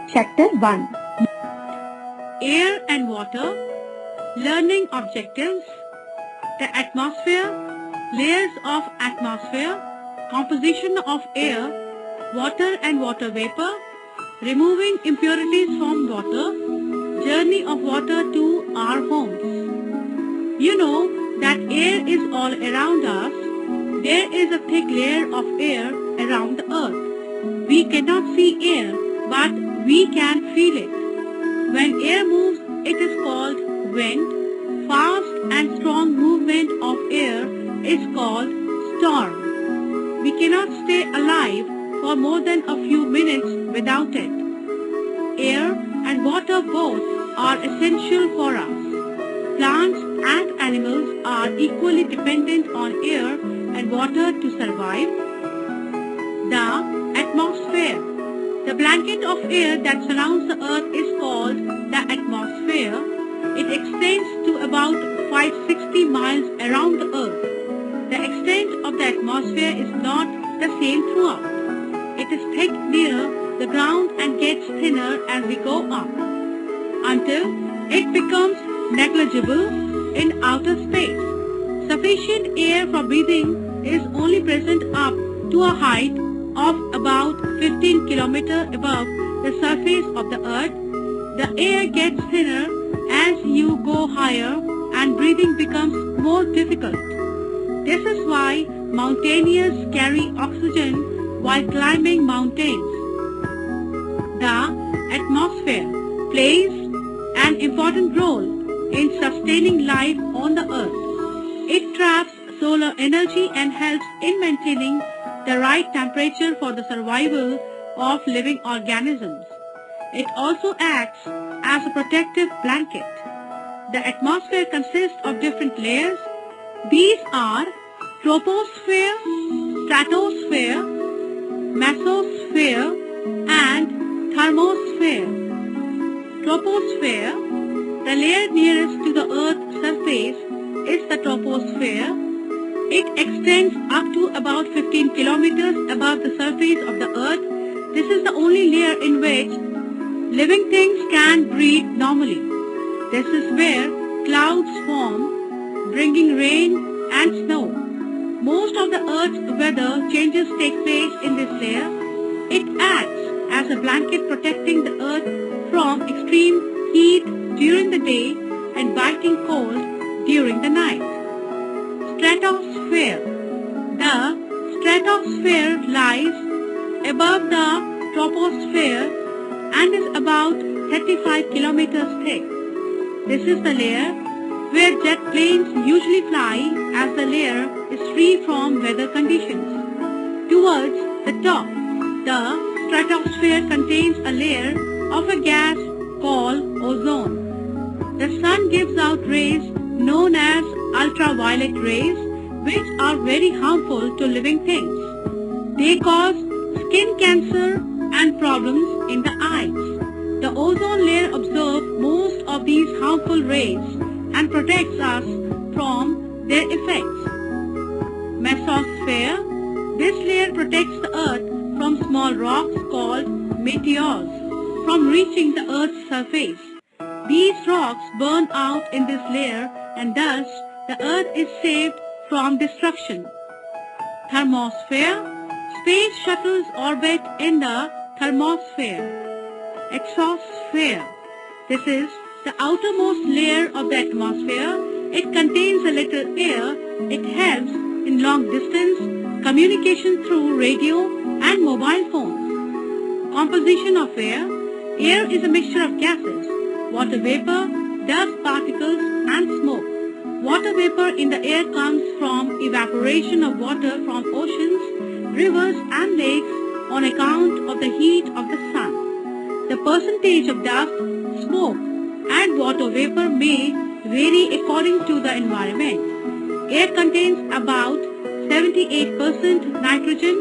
Chapter 1. Air and water, learning objectives, the atmosphere, layers of atmosphere, composition of air, water and water vapor, removing impurities from water, journey of water to our homes. You know that air is all around us. There is a thick layer of air around the earth. We cannot see air, but we can feel it. When air moves, it is called wind. Fast and strong movement of air is called storm. We cannot stay alive for more than a few minutes without it. Air and water both are essential for us. Plants and animals are equally dependent on air and water to survive. The atmosphere. The blanket of air that surrounds the earth is called the atmosphere. It extends to about 560 miles around the earth. The extent of the atmosphere is not the same throughout. It is thick near the ground and gets thinner as we go up, until it becomes negligible in outer space. Sufficient air for breathing is only present up to a height of about 15 kilometers above the surface of the earth. The air gets thinner as you go higher and breathing becomes more difficult. This is why mountaineers carry oxygen while climbing mountains. The atmosphere plays an important role in sustaining life on the earth. It traps solar energy and helps in maintaining the right temperature for the survival of living organisms. It also acts as a protective blanket. The atmosphere consists of different layers. These are troposphere, stratosphere, mesosphere, and thermosphere. Troposphere, the layer nearest to the Earth's surface, is the troposphere. It extends up to about 15 kilometers above the surface of the Earth. This is the only layer in which living things can breathe normally. This is where clouds form, bringing rain and snow. Most of the Earth's weather changes take place in this layer. It acts as a blanket protecting the Earth from extreme heat during the day and biting cold during the night. Stratosphere. The stratosphere lies above the troposphere and is about 35 kilometers thick. This is the layer where jet planes usually fly, as the layer is free from weather conditions. Towards the top, the stratosphere contains a layer of a gas called ozone. The sun gives out rays known as ultraviolet rays, which are very harmful to living things. They cause skin cancer and problems in the eyes. The ozone layer absorbs most of these harmful rays and protects us from their effects. Mesosphere. This layer protects the earth from small rocks called meteors from reaching the earth's surface. These rocks burn out in this layer and thus the earth is saved from destruction. Thermosphere. Space shuttles orbit in the thermosphere. Exosphere. This is the outermost layer of the atmosphere. It contains a little air. It helps in long distance communication through radio and mobile phones. Composition of air. Air is a mixture of gases, water vapor, dust particles, and smoke. Water vapor in the air comes from evaporation of water from oceans, rivers, and lakes on account of the heat of the sun. The percentage of dust, smoke, and water vapor may vary according to the environment. Air contains about 78% nitrogen,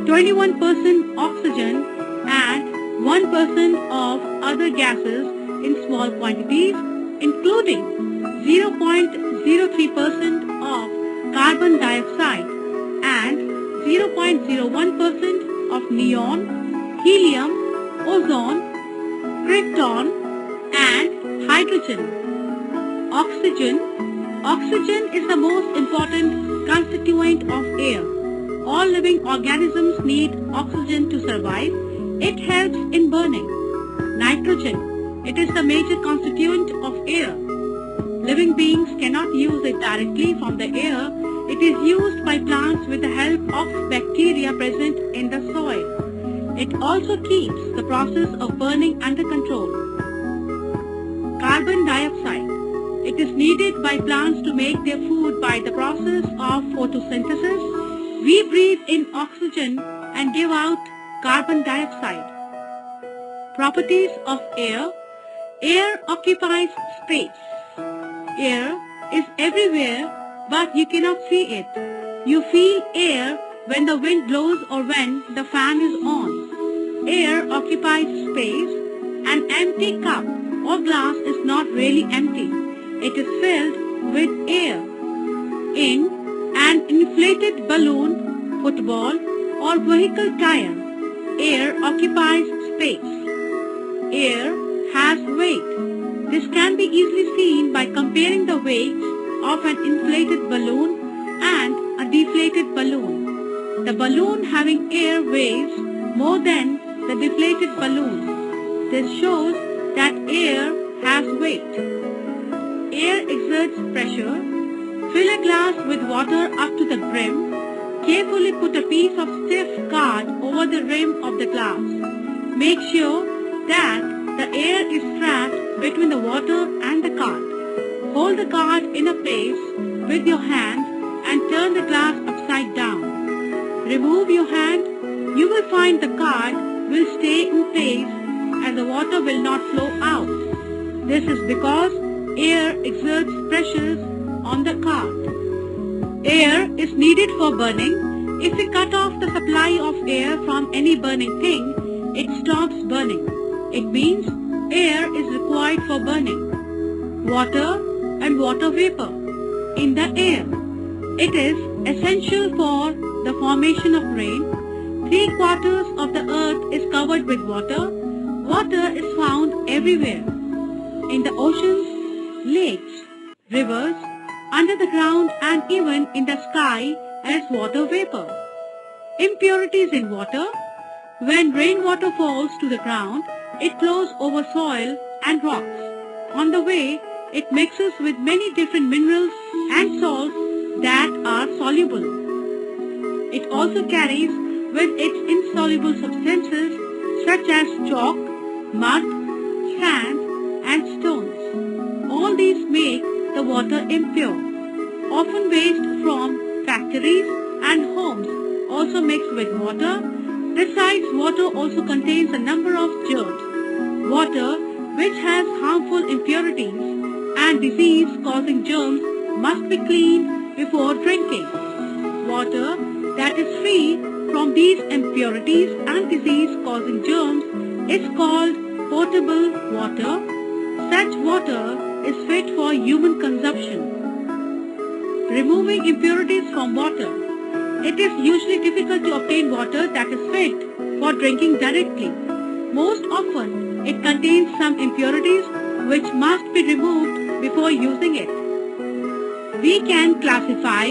21% oxygen, and 1% of other gases in small quantities, including 0.03% of carbon dioxide and 0.01% of neon, helium, ozone, oxygen. Oxygen. Oxygen is the most important constituent of air. All living organisms need oxygen to survive. It helps in burning. Nitrogen. It is the major constituent of air. Living beings cannot use it directly from the air. It is used by plants with the help of bacteria present in the soil. It also keeps the process of burning under control. Carbon dioxide. It is needed by plants to make their food by the process of photosynthesis. We breathe in oxygen and give out carbon dioxide. Properties of air. Air occupies space. Air is everywhere, but you cannot see it. You feel air when the wind blows or when the fan is on. Air occupies space. An empty cup or glass is not really empty. It is filled with air. In an inflated balloon, football, or vehicle tire, air occupies space. Air has weight. This can be easily seen by comparing the weights of an inflated balloon and a deflated balloon. The balloon having air weighs more than the deflated balloon. This shows that air has weight. Air exerts pressure. Fill a glass with water up to the brim. Carefully put a piece of stiff card over the rim of the glass. Make sure that the air is trapped between the water and the card. Hold the card in a place with your hand and turn the glass upside down. Remove your hand. You will find the card will stay in place and the water will not flow out. This is because air exerts pressures on the card. Air is needed for burning. If we cut off the supply of air from any burning thing, it stops burning. It means air is required for burning. Water and water vapor in the air. It is essential for the formation of rain. 3/4 of the earth is covered with water. Water is found everywhere. In the oceans, lakes, rivers, under the ground and even in the sky as water vapor. Impurities in water. When rainwater falls to the ground, it flows over soil and rocks. On the way, it mixes with many different minerals and salts that are soluble. It also carries with its insoluble substances such as chalk, mud, sand, and stones. All these make the water impure. Often waste from factories and homes also mix with water. Besides, water also contains a number of germs. Water which has harmful impurities and disease-causing germs must be cleaned before drinking. Water that is free from these impurities and disease-causing germs is called potable water. Such water is fit for human consumption. Removing impurities from water. It is usually difficult to obtain water that is fit for drinking directly. Most often, it contains some impurities which must be removed before using it. We can classify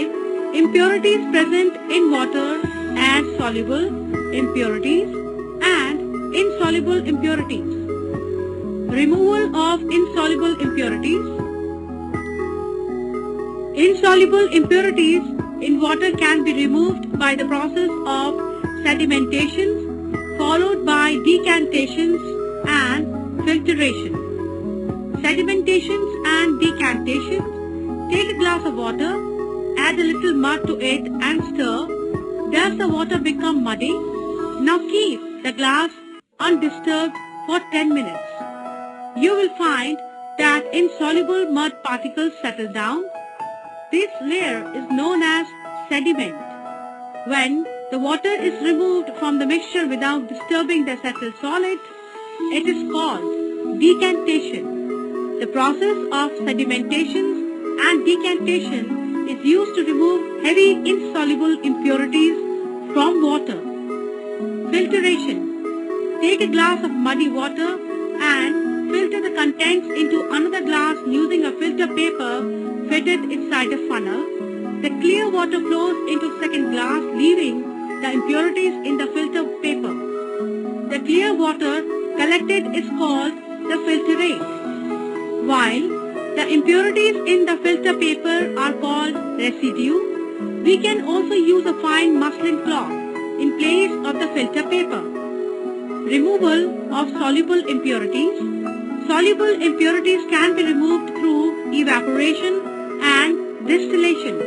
impurities present in water as soluble impurities and insoluble impurities. Removal of insoluble impurities. Insoluble impurities in water can be removed by the process of sedimentation followed by decantations and filtration. Sedimentations and decantations. Take a glass of water, add a little mud to it and stir. Does the water become muddy? Now keep the glass undisturbed for 10 minutes. You will find that insoluble mud particles settle down. This layer is known as sediment. When the water is removed from the mixture without disturbing the settled solid, it is called decantation. The process of sedimentation and decantation is used to remove heavy insoluble impurities from water. Filtration. Take a glass of muddy water and filter the contents into another glass using a filter paper fitted inside a funnel. The clear water flows into second glass, leaving the impurities in the filter paper. The clear water collected is called the filtrate, while the impurities in the filter paper are called residue. We can also use a fine muslin cloth in place of the filter paper. Removal of soluble impurities. Soluble impurities can be removed through evaporation and distillation.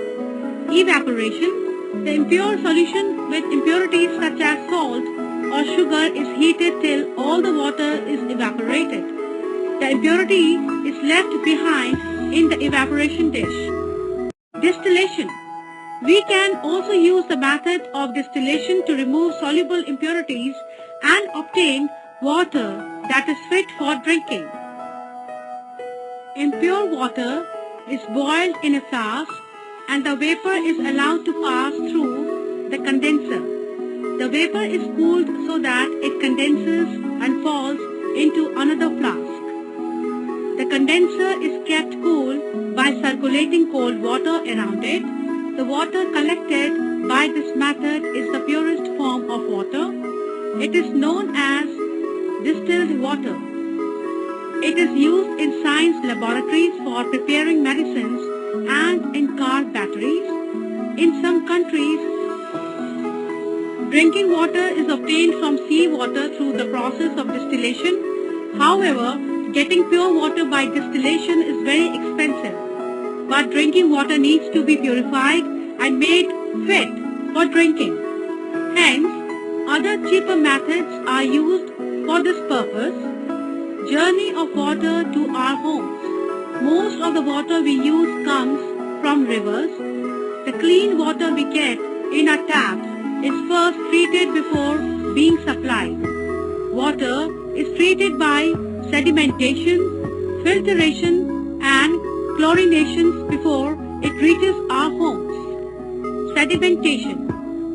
Evaporation. The impure solution with impurities such as salt or sugar is heated till all the water is evaporated. The impurity is left behind in the evaporation dish. Distillation. We can also use the method of distillation to remove soluble impurities and obtain water that is fit for drinking. Impure water is boiled in a flask and the vapor is allowed to pass through the condenser. The vapor is cooled so that it condenses and falls into another flask. The condenser is kept cool by circulating cold water around it. The water collected by this method is the purest form of water. It is known as distilled water. It is used in science laboratories for preparing medicines and in car batteries. In some countries, drinking water is obtained from seawater through the process of distillation. However, getting pure water by distillation is very expensive. But drinking water needs to be purified and made fit for drinking. Hence, other cheaper methods are used for this purpose. Journey of water to our homes. Most of the water we use comes from rivers. The clean water we get in our taps is first treated before being supplied. Water is treated by sedimentation, filtration and chlorination before it reaches our homes. Sedimentation.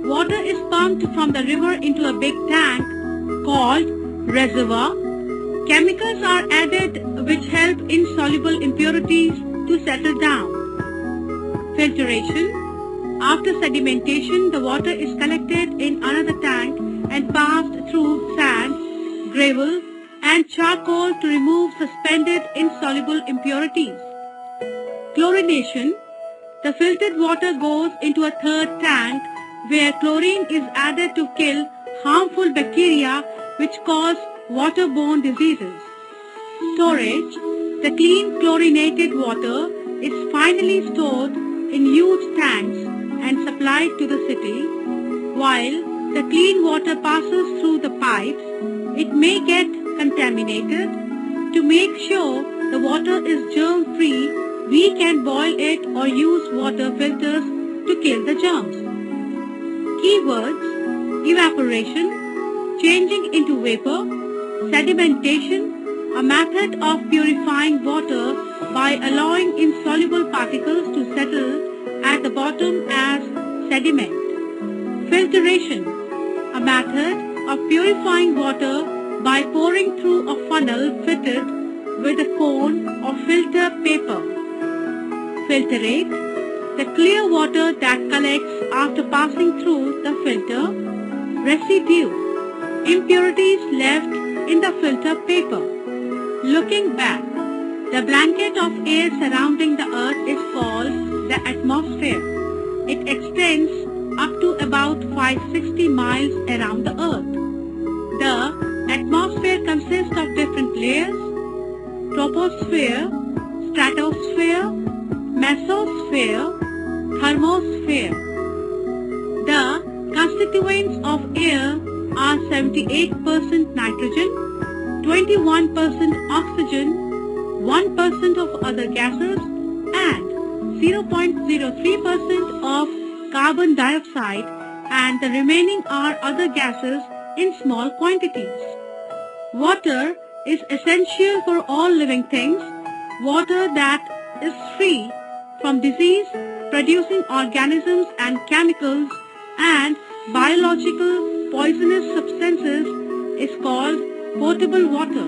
Water is pumped from the river into a big tank called reservoir. Chemicals are added which help insoluble impurities to settle down. Filtration. After sedimentation, the water is collected in another tank and passed through sand, gravel and charcoal to remove suspended insoluble impurities. Chlorination. The filtered water goes into a third tank where chlorine is added to kill harmful bacteria which cause waterborne diseases. Storage. The clean chlorinated water is finally stored in huge tanks and supplied to the city. While the clean water passes through the pipes, it may get contaminated. To make sure the water is germ-free, we can boil it or use water filters to kill the germs. Keywords: evaporation, changing into vapor, sedimentation, a method of purifying water by allowing insoluble particles to settle at the bottom as sediment. Filtration, a method of purifying water by pouring through a funnel fitted with a cone or filter paper. Filtrate, the clear water that collects after passing through the filter. Residue, impurities left in the filter paper. Looking back, the blanket of air surrounding the earth is called the atmosphere. It extends up to about 560 miles around the earth. The atmosphere consists of different layers: troposphere, stratosphere, mesosphere, thermosphere. The constituents of air are 78% nitrogen, 21% oxygen, 1% of other gases, and 0.03% of carbon dioxide, and the remaining are other gases in small quantities. Water is essential for all living things. Water that is free from disease-producing organisms and chemicals and biological poisonous substances is called potable water.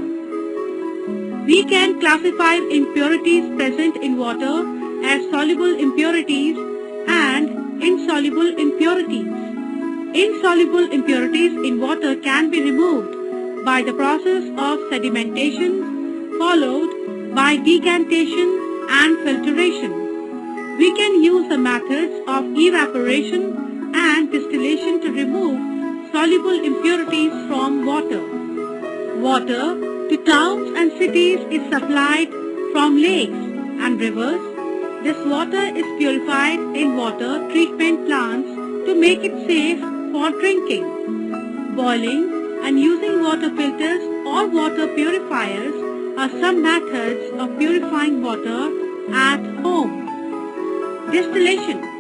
We can classify impurities present in water as soluble impurities and insoluble impurities. Insoluble impurities in water can be removed by the process of sedimentation, followed by decantation and filtration. We can use the methods of evaporation and distillation to remove soluble impurities from water. Water to towns and cities is supplied from lakes and rivers. This water is purified in water treatment plants to make it safe for drinking. Boiling and using water filters or water purifiers are some methods of purifying water at home. Distillation.